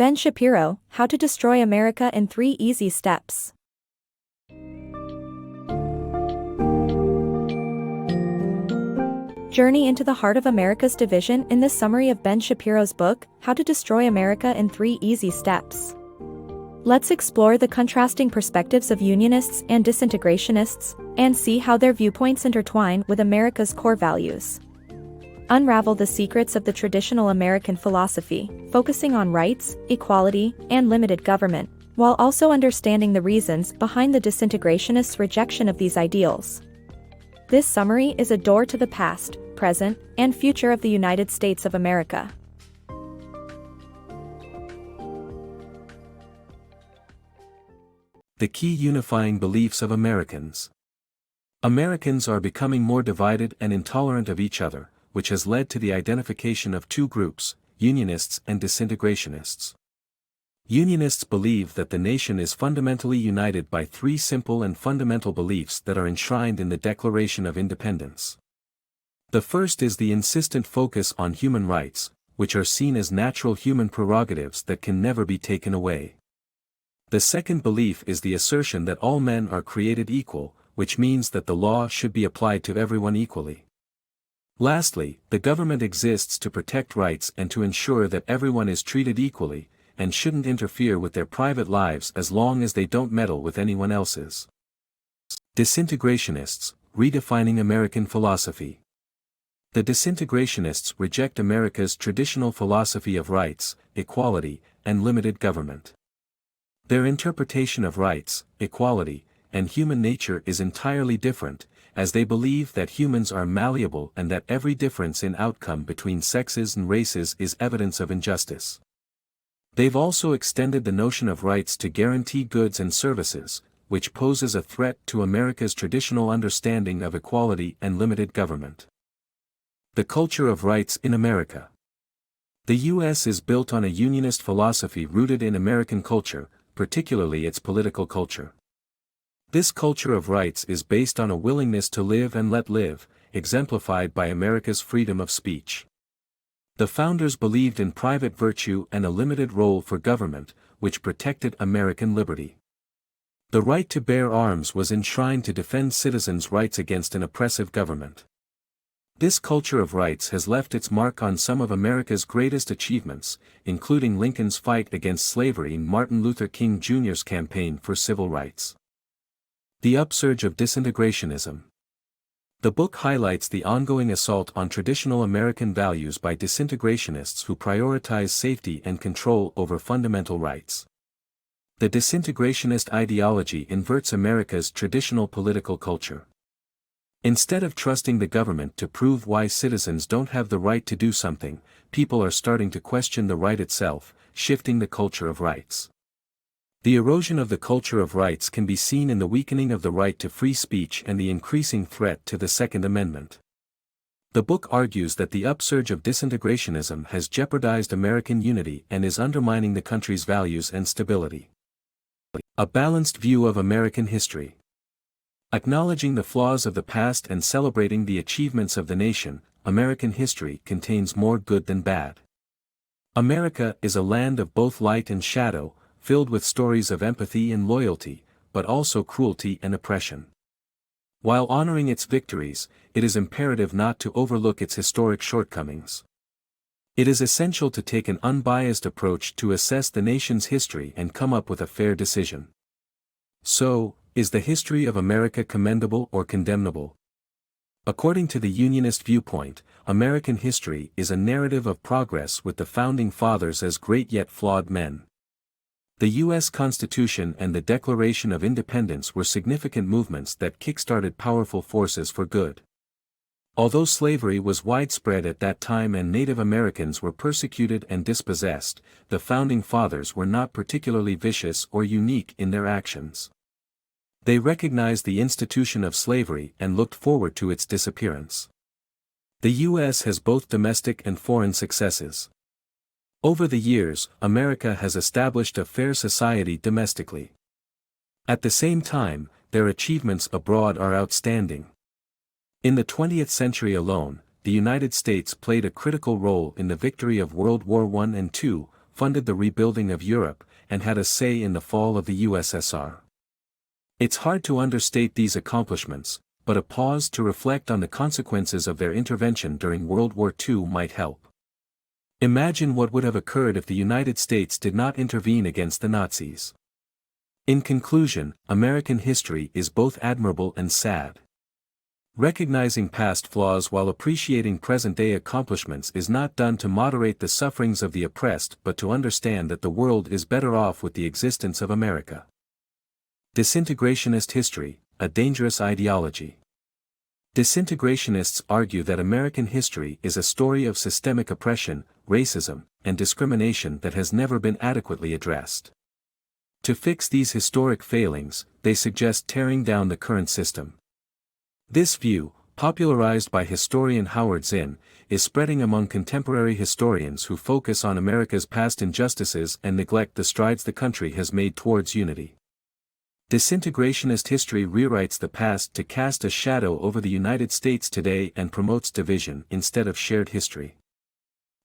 Ben Shapiro, How to Destroy America in 3 Easy Steps. Journey into the heart of America's division in this summary of Ben Shapiro's book, How to Destroy America in 3 Easy Steps. Let's explore the contrasting perspectives of Unionists and Disintegrationists, and see how their viewpoints intertwine with America's core values. Unravel the secrets of the traditional American philosophy, focusing on rights, equality, and limited government, while also understanding the reasons behind the Disintegrationists' rejection of these ideals. This summary is a door to the past, present, and future of the United States of America. The key unifying beliefs of Americans. Americans are becoming more divided and intolerant of each other, which has led to the identification of two groups, Unionists and Disintegrationists. Unionists believe that the nation is fundamentally united by 3 simple and fundamental beliefs that are enshrined in the Declaration of Independence. The first is the insistent focus on human rights, which are seen as natural human prerogatives that can never be taken away. The second belief is the assertion that all men are created equal, which means that the law should be applied to everyone equally. Lastly, the government exists to protect rights and to ensure that everyone is treated equally, and shouldn't interfere with their private lives as long as they don't meddle with anyone else's. Disintegrationists, redefining American philosophy. The Disintegrationists reject America's traditional philosophy of rights, equality, and limited government. Their interpretation of rights, equality, and human nature is entirely different, as they believe that humans are malleable and that every difference in outcome between sexes and races is evidence of injustice. They've also extended the notion of rights to guarantee goods and services, which poses a threat to America's traditional understanding of equality and limited government. The culture of rights in America. The U.S. is built on a unionist philosophy rooted in American culture, particularly its political culture. This culture of rights is based on a willingness to live and let live, exemplified by America's freedom of speech. The founders believed in private virtue and a limited role for government, which protected American liberty. The right to bear arms was enshrined to defend citizens' rights against an oppressive government. This culture of rights has left its mark on some of America's greatest achievements, including Lincoln's fight against slavery and Martin Luther King Jr.'s campaign for civil rights. The Upsurge of Disintegrationism. The book highlights the ongoing assault on traditional American values by disintegrationists who prioritize safety and control over fundamental rights. The disintegrationist ideology inverts America's traditional political culture. Instead of trusting the government to prove why citizens don't have the right to do something, people are starting to question the right itself, shifting the culture of rights. The erosion of the culture of rights can be seen in the weakening of the right to free speech and the increasing threat to the Second Amendment. The book argues that the upsurge of disintegrationism has jeopardized American unity and is undermining the country's values and stability. A balanced view of American history. Acknowledging the flaws of the past and celebrating the achievements of the nation, American history contains more good than bad. America is a land of both light and shadow, filled with stories of empathy and loyalty, but also cruelty and oppression. While honoring its victories, it is imperative not to overlook its historic shortcomings. It is essential to take an unbiased approach to assess the nation's history and come up with a fair decision. So, is the history of America commendable or condemnable? According to the Unionist viewpoint, American history is a narrative of progress with the Founding Fathers as great yet flawed men. The U.S. Constitution and the Declaration of Independence were significant movements that kick-started powerful forces for good. Although slavery was widespread at that time and Native Americans were persecuted and dispossessed, the Founding Fathers were not particularly vicious or unique in their actions. They recognized the institution of slavery and looked forward to its disappearance. The U.S. has both domestic and foreign successes. Over the years, America has established a fair society domestically. At the same time, their achievements abroad are outstanding. In the 20th century alone, the United States played a critical role in the victory of World War I and II, funded the rebuilding of Europe, and had a say in the fall of the USSR. It's hard to understate these accomplishments, but a pause to reflect on the consequences of their intervention during World War II might help. Imagine what would have occurred if the United States did not intervene against the Nazis. In conclusion, American history is both admirable and sad. Recognizing past flaws while appreciating present-day accomplishments is not done to moderate the sufferings of the oppressed but to understand that the world is better off with the existence of America. Disintegrationist history, a dangerous ideology. Disintegrationists argue that American history is a story of systemic oppression, racism, and discrimination that has never been adequately addressed. To fix these historic failings, they suggest tearing down the current system. This view, popularized by historian Howard Zinn, is spreading among contemporary historians who focus on America's past injustices and neglect the strides the country has made towards unity. Disintegrationist history rewrites the past to cast a shadow over the United States today and promotes division instead of shared history.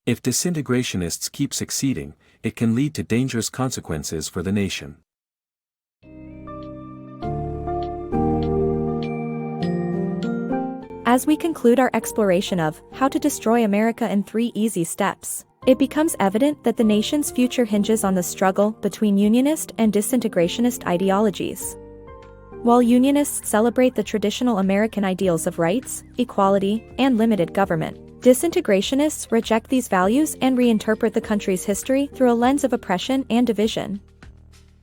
If disintegrationists keep succeeding, it can lead to dangerous consequences for the nation. As we conclude our exploration of How to Destroy America in 3 Easy Steps, it becomes evident that the nation's future hinges on the struggle between unionist and disintegrationist ideologies. While unionists celebrate the traditional American ideals of rights, equality, and limited government, disintegrationists reject these values and reinterpret the country's history through a lens of oppression and division.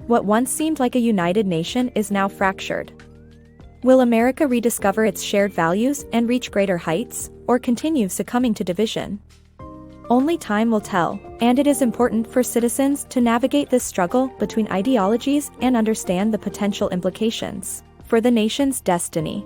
What once seemed like a united nation is now fractured. Will America rediscover its shared values and reach greater heights, or continue succumbing to division? Only time will tell, and it is important for citizens to navigate this struggle between ideologies and understand the potential implications for the nation's destiny.